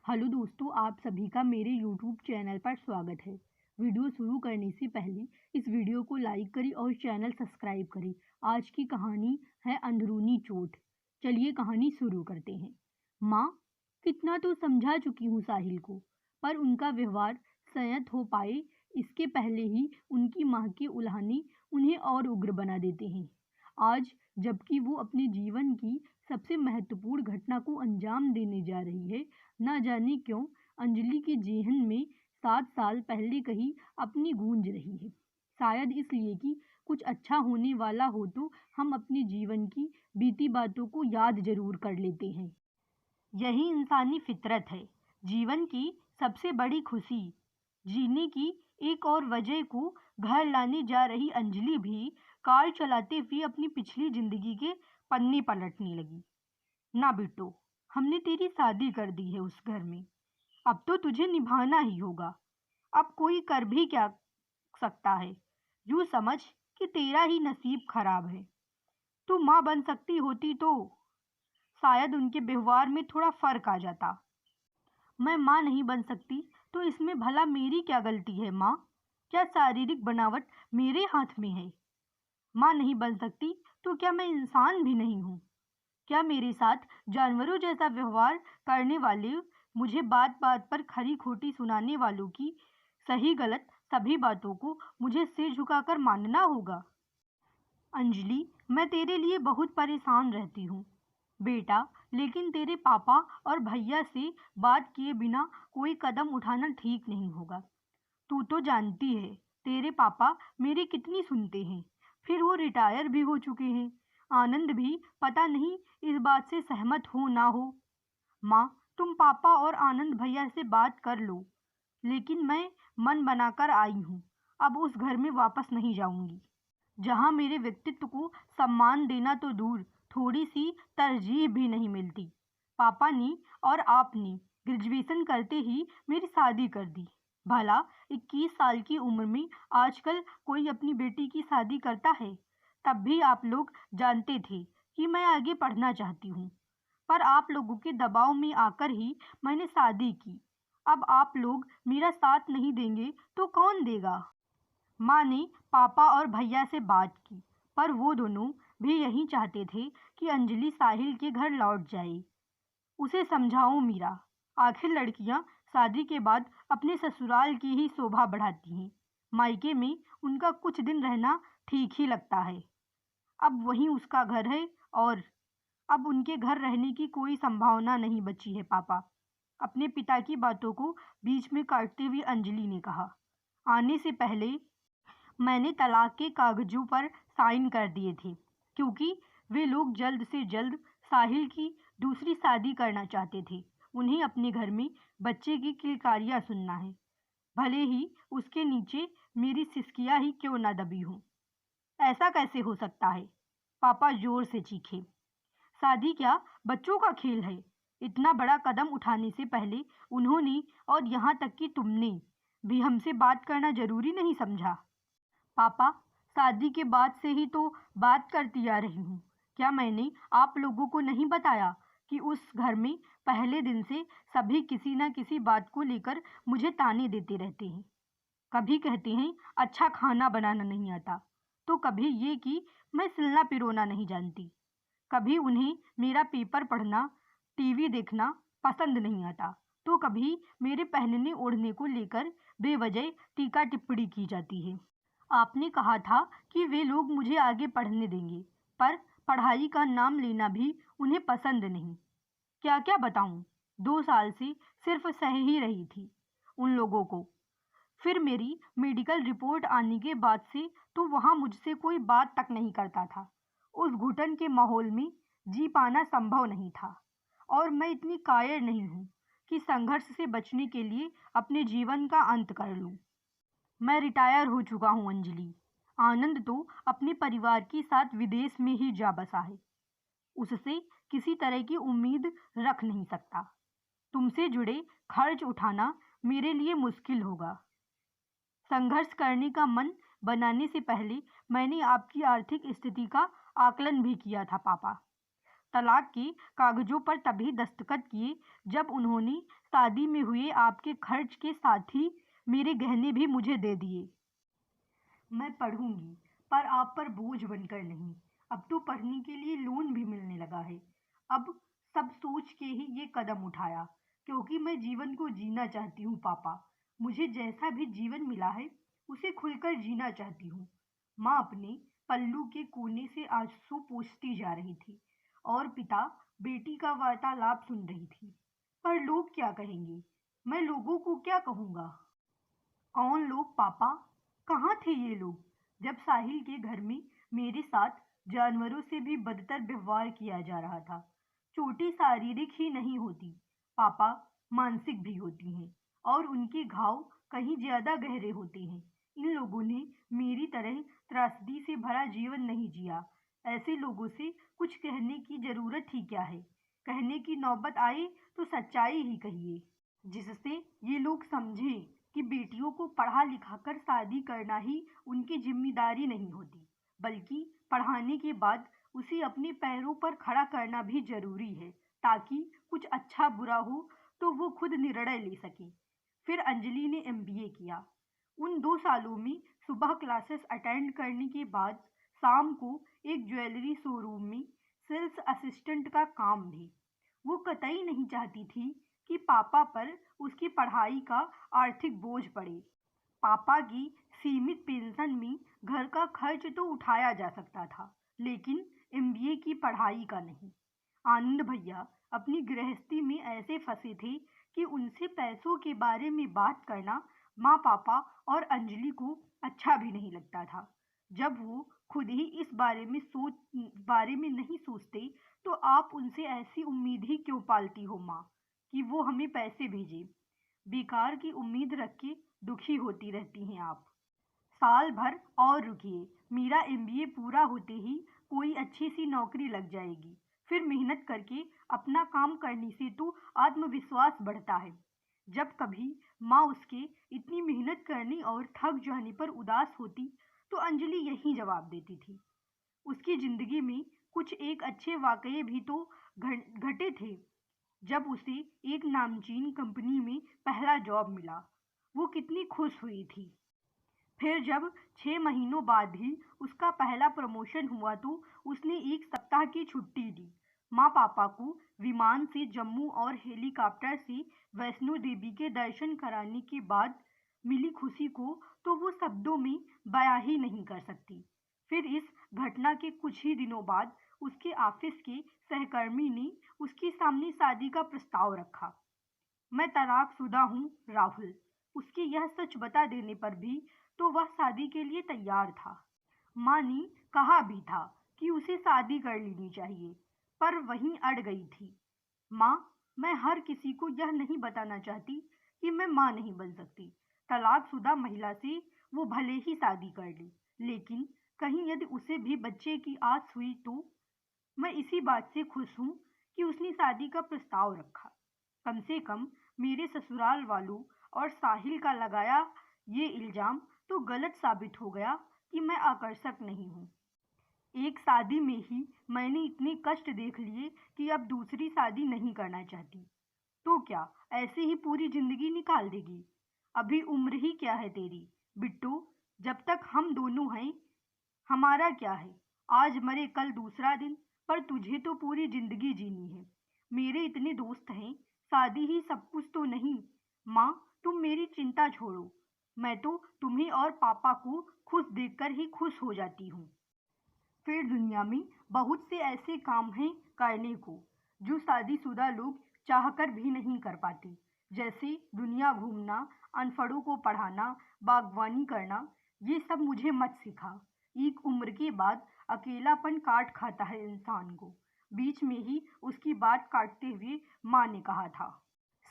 Hello दोस्तों, आप सभी का मेरे यूट्यूब चैनल पर स्वागत है। वीडियो शुरू करने से पहले इस वीडियो को लाइक करें और चैनल सब्सक्राइब करें। आज की कहानी है अंदरूनी चोट। चलिए कहानी शुरू करते हैं। माँ, कितना तो समझा चुकी हूँ साहिल को, पर उनका व्यवहार संयत हो पाए इसके पहले ही उनकी माँ के उल्हाने उन्हें और उग्र बना देते हैं। आज जबकि वो अपने जीवन की सबसे महत्वपूर्ण घटना को अंजाम देने जा रही है, ना जाने क्यों अंजलि के जेहन में 7 साल पहले कहीं अपनी गूंज रही है। शायद इसलिए कि कुछ अच्छा होने वाला हो तो हम अपने जीवन की बीती बातों को याद जरूर कर लेते हैं। यही इंसानी फितरत है। जीवन की सबसे बड़ी खुशी जीने की एक और वजह को घर लाने जा रही अंजलि भी कार चलाते हुए अपनी पिछली जिंदगी के पन्ने पलटने लगी। ना बेटो, हमने तेरी शादी कर दी है उस घर में। अब तो तुझे निभाना ही होगा। अब कोई कर भी क्या सकता है। यूं समझ कि तेरा ही नसीब खराब है। तू माँ बन सकती होती तो शायद उनके व्यवहार में थोड़ा फर्क आ जाता। मैं माँ नहीं बन सकती तो इसमें भला मेरी क्या गलती है माँ? क्या शारीरिक बनावट मेरे हाथ में है? माँ नहीं बन सकती तो क्या मैं इंसान भी नहीं हूँ? क्या मेरे साथ जानवरों जैसा व्यवहार करने वाले, मुझे बात बात पर खरी खोटी सुनाने वालों की सही गलत सभी बातों को मुझे सिर झुकाकर मानना होगा? अंजलि, मैं तेरे लिए बहुत परेशान रहती हूँ बेटा, लेकिन तेरे पापा और भैया से बात किए बिना कोई कदम उठाना ठीक नहीं होगा। तू तो जानती है तेरे पापा मेरी कितनी सुनते हैं। फिर वो रिटायर भी हो चुके हैं। आनंद भी पता नहीं इस बात से सहमत हो ना हो। माँ, तुम पापा और आनंद भैया से बात कर लो, लेकिन मैं मन बनाकर आई हूँ। अब उस घर में वापस नहीं जाऊंगी जहाँ मेरे व्यक्तित्व को सम्मान देना तो दूर, थोड़ी सी तरजीह भी नहीं मिलती। पापा ने और आपने ग्रेजुएशन करते ही मेरी शादी कर दी। भला 21 साल की उम्र में आजकल कोई अपनी बेटी की शादी करता है? तब भी आप लोग जानते थे कि मैं आगे पढ़ना चाहती हूँ, पर आप लोगों के दबाव में आकर ही मैंने शादी की। अब आप लोग मेरा साथ नहीं देंगे तो कौन देगा? माँ ने पापा और भैया से बात की, पर वो दोनों भी यही चाहते थे कि अंजलि साहिल के घर लौट जाए। उसे समझाओ मीरा, आखिर लड़कियां शादी के बाद अपने ससुराल की ही शोभा बढ़ाती हैं। मायके में उनका कुछ दिन रहना ठीक ही लगता है। अब वहीं उसका घर है और अब उनके घर रहने की कोई संभावना नहीं बची है पापा। अपने पिता की बातों को बीच में काटते हुए अंजलि ने कहा। आने से पहले मैंने तलाक के कागजों पर साइन कर दिए थे, क्योंकि वे लोग जल्द से जल्द साहिल की दूसरी शादी करना चाहते थे। उन्हें अपने घर में बच्चे की किलकारियां सुनना है, भले ही उसके नीचे मेरी सिसकियां ही क्यों ना दबी हो। ऐसा कैसे हो सकता है? पापा जोर से चीखे। शादी क्या बच्चों का खेल है? इतना बड़ा कदम उठाने से पहले उन्होंने और यहाँ तक कि तुमने भी हमसे बात करना जरूरी नहीं समझा? पापा, शादी के बाद से ही तो बात करती आ रही हूँ। क्या मैंने आप लोगों को नहीं बताया कि उस घर में पहले दिन से सभी किसी न किसी बात को लेकर मुझे ताने देते रहते हैं। कभी कहते हैं अच्छा खाना बनाना नहीं आता, तो कभी ये कि मैं सिलना पिरोना नहीं जानती। कभी उन्हें मेरा पेपर पढ़ना, टीवी देखना पसंद नहीं आता, तो कभी मेरे पहनने ओढ़ने को लेकर बेवजह टीका टिप्पणी की जाती है। आपने कहा था कि वे लोग मुझे आगे पढ़ने देंगे, पर पढ़ाई का नाम लेना भी उन्हें पसंद नहीं। क्या क्या बताऊं, 2 साल से सिर्फ सह ही रही थी उन लोगों को। फिर मेरी मेडिकल रिपोर्ट आने के बाद से तो वहां मुझसे कोई बात तक नहीं करता था। उस घुटन के माहौल में जी पाना संभव नहीं था, और मैं इतनी कायर नहीं हूं कि संघर्ष से बचने के लिए अपने जीवन का अंत कर लूं। मैं रिटायर हो चुका हूँ अंजलि। आनंद तो अपने परिवार के साथ विदेश में ही जा बसा है। उससे किसी तरह की उम्मीद रख नहीं सकता। तुमसे जुड़े खर्च उठाना मेरे लिए मुश्किल होगा। संघर्ष करने का मन बनाने से पहले मैंने आपकी आर्थिक स्थिति का आकलन भी किया था पापा। तलाक के कागजों पर तभी दस्तखत किए जब उन्होंने शादी में हुए आपके खर्च के साथ ही मेरे गहने भी मुझे दे दिए। मैं पढ़ूंगी, पर आप पर बोझ बनकर नहीं। अब तो पढ़ने के लिए लोन भी मिलने लगा है। अब सब सोच के ही ये कदम उठाया, क्योंकि मैं जीवन को जीना चाहती हूँ पापा। मुझे जैसा भी जीवन मिला है उसे खुलकर जीना चाहती हूँ। माँ अपने पल्लू के कोने से आंसू पोंछती जा रही थी और पिता बेटी का वार्तालाप सुन रही थी। पर लोग क्या कहेंगे? मैं लोगों को क्या कहूँगा? कौन लोग पापा? कहाँ थे ये लोग जब साहिल के घर में मेरे साथ जानवरों से भी बदतर व्यवहार किया जा रहा था? चोटें शारीरिक ही नहीं होती पापा, मानसिक भी होती हैं, और उनके घाव कहीं ज्यादा गहरे होते हैं। इन लोगों ने मेरी तरह त्रासदी से भरा जीवन नहीं जिया। ऐसे लोगों से कुछ कहने की जरूरत ही क्या है? कहने की नौबत आए तो सच्चाई ही कहिए, जिससे ये लोग समझें कि बेटियों को पढ़ा लिखाकर शादी करना ही उनकी जिम्मेदारी नहीं होती, बल्कि पढ़ाने के बाद उसे अपने पैरों पर खड़ा करना भी जरूरी है, ताकि कुछ अच्छा बुरा हो तो वो खुद निर्णय ले सके। फिर अंजलि ने एमबीए किया। उन 2 सालों में सुबह क्लासेस अटेंड करने के बाद शाम को एक ज्वेलरी शोरूम में सेल्स असिस्टेंट का काम भी। वो कतई नहीं चाहती थी कि पापा पर उसकी पढ़ाई का आर्थिक बोझ पड़े। पापा की सीमित पेंशन में घर का खर्च तो उठाया जा सकता था, लेकिन एमबीए की पढ़ाई का नहीं। आनंद भैया अपनी गृहस्थी में ऐसे फंसे थे कि उनसे पैसों के बारे में बात करना माँ पापा और अंजलि को अच्छा भी नहीं लगता था। जब वो खुद ही इस बारे में नहीं सोचते, तो आप उनसे ऐसी उम्मीद ही क्यों पालती हो माँ, कि वो हमें पैसे भेजे? बेकार की उम्मीद रख के दुखी होती रहती हैं आप। साल भर और रुकिए, मेरा एमबीए पूरा होते ही कोई अच्छी सी नौकरी लग जाएगी। फिर मेहनत करके अपना काम करने से तो आत्मविश्वास बढ़ता है। जब कभी माँ उसके इतनी मेहनत करने और थक जाने पर उदास होती, तो अंजलि यही जवाब देती थी, उसकी जिंदगी में कुछ एक अच्छे वाकये भी तो घटे थे। जब उसे एक नामचीन कंपनी में पहला जॉब मिला, वो कितनी खुश हुई थी। फिर जब 6 महीनों बाद ही उसका पहला प्रमोशन हुआ, तो उसने एक सप्ताह की छुट्टी ली। माँ पापा को विमान से जम्मू और हेलीकॉप्टर से वैष्णो देवी के दर्शन कराने के बाद मिली खुशी को तो वो शब्दों में बयां ही नहीं कर सकती। फिर इस घटना के कुछ ही दिनों बाद उसके ऑफिस के सहकर्मी ने उसके सामने शादी का प्रस्ताव रखा। मैं तलाकशुदा हूँ राहुल। उसके यह सच बता देने पर भी तो वह शादी के लिए तैयार था। माँ ने कहा भी था कि उसे शादी कर लेनी चाहिए, पर वहीं अड़ गई थी। माँ, मैं हर किसी को यह नहीं बताना चाहती कि मैं माँ नहीं बन सकती। तलाकशुदा महिला से वो भले ही शादी कर ले, लेकिन कहीं यदि उसे भी बच्चे की आस हुई तो? मैं इसी बात से खुश हूँ कि उसने शादी का प्रस्ताव रखा। कम से कम मेरे ससुराल वालों और साहिल का लगाया ये इल्जाम तो गलत साबित हो गया कि मैं आकर्षक नहीं हूँ। एक शादी में ही मैंने इतने कष्ट देख लिए कि अब दूसरी शादी नहीं करना चाहती। तो क्या ऐसे ही पूरी जिंदगी निकाल देगी? अभी उम्र ही क्या है तेरी बिट्टू? जब तक हम दोनों हैं, हमारा क्या है? आज मरे कल दूसरा दिन, पर तुझे तो पूरी जिंदगी जीनी है। मेरे इतने दोस्त हैं, शादी ही सब कुछ तो नहीं। माँ, तुम मेरी चिंता छोड़ो। मैं तो तुम्हें और पापा को खुश देखकर ही खुश हो जाती हूँ। फिर दुनिया में बहुत से ऐसे काम हैं करने को, जो शादीशुदा लोग चाहकर भी नहीं कर पाते। जैसे दुनिया घूमना, अनपढ़ों को पढ़ाना, बागवानी करना। ये सब मुझे मत सिखा। एक उम्र के बाद अकेलापन काट खाता है इंसान को। बीच में ही उसकी बात काटते हुए माँ ने कहा था।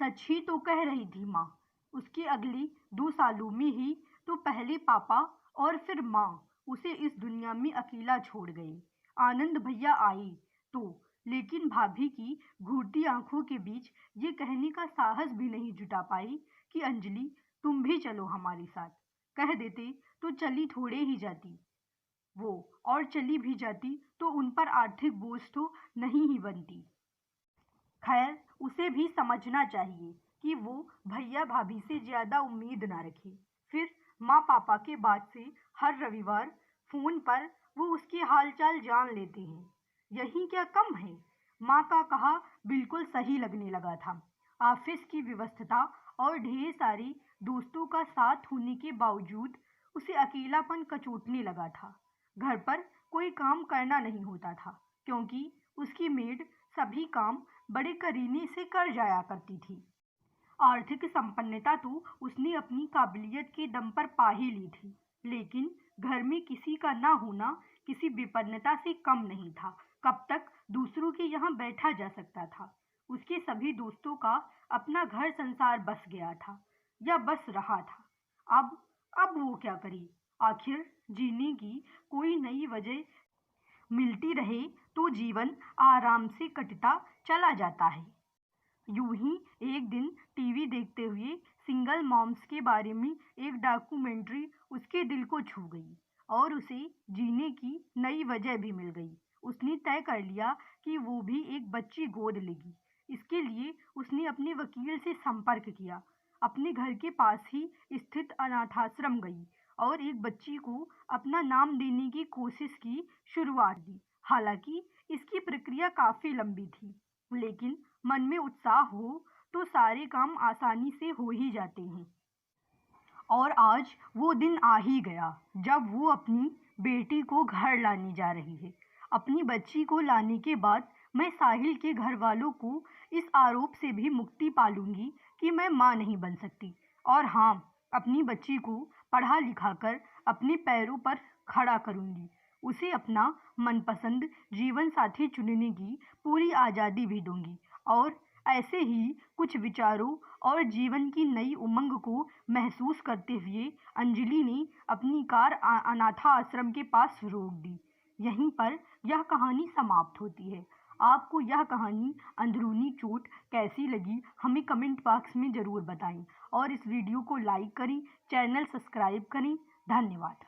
सच ही तो कह रही थी माँ। उसके अगले 2 सालों में ही तो पहले पापा और फिर माँ उसे इस दुनिया में अकेला छोड़ गए। आनंद भैया आए तो, लेकिन भाभी की घूरती आंखों के बीच ये कहने का साहस भी नहीं जुटा पाई कि अंजलि, तुम भी चलो हमारे साथ। कह देते तो चली थोड़े ही जाती। वो और चली भी जाती तो उन पर आर्थिक बोझ तो नहीं ही बनती। खैर, उसे भी समझना चाहिए कि वो भैया भाभी से ज्यादा उम्मीद ना रखे। फिर माँ पापा के बाद से हर रविवार फोन पर वो उसकी हालचाल जान लेते हैं। यही क्या कम है? माँ का कहा बिल्कुल सही लगने लगा था। ऑफिस की व्यस्तता और ढेर सारी दोस्तों का साथ होने के बावजूद उसे अकेलापन कचोटने लगा था। घर पर कोई काम करना नहीं होता था, क्योंकि उसकी मेड सभी काम बड़े करीने से कर जाया करती थी। आर्थिक संपन्नता तो उसने अपनी काबिलियत के दम पर पा ही ली थी, लेकिन घर में किसी का ना होना किसी विपन्नता से कम नहीं था। कब तक दूसरों के यहाँ बैठा जा सकता था? उसके सभी दोस्तों का अपना घर संसार बस गया था या बस रहा था। अब अब वो क्या करे? आखिर जीने की कोई नई वजह मिलती रहे तो जीवन आराम से कटता चला जाता है। यूं ही एक दिन टीवी देखते हुए सिंगल मॉम्स के बारे में एक डॉक्यूमेंट्री उसके दिल को छू गई और उसे जीने की नई वजह भी मिल गई। उसने तय कर लिया कि वो भी एक बच्ची गोद लेगी। इसके लिए उसने अपने वकील से संपर्क किया, अपने घर के पास ही स्थित अनाथाश्रम गई और एक बच्ची को अपना नाम देने की कोशिश की शुरुआत की। हालांकि इसकी प्रक्रिया काफी लंबी थी, लेकिन मन में उत्साह हो तो सारे काम आसानी से हो ही जाते हैं। और आज वो दिन आ ही गया जब वो अपनी बेटी को घर लाने जा रही है। अपनी बच्ची को लाने के बाद मैं साहिल के घर वालों को इस आरोप से भी मुक्ति पालूंगी कि मैं माँ नहीं बन सकती। और हाँ, अपनी बच्ची को पढ़ा लिखा कर अपने पैरों पर खड़ा करूंगी। उसे अपना मनपसंद जीवन साथी चुनने की पूरी आज़ादी भी दूंगी। और ऐसे ही कुछ विचारों और जीवन की नई उमंग को महसूस करते हुए अंजलि ने अपनी कार अनाथा आश्रम के पास रोक दी। यहीं पर यह कहानी समाप्त होती है। आपको यह कहानी अंदरूनी चोट कैसी लगी हमें कमेंट बॉक्स में ज़रूर बताएं और इस वीडियो को लाइक करें, चैनल सब्सक्राइब करें। धन्यवाद।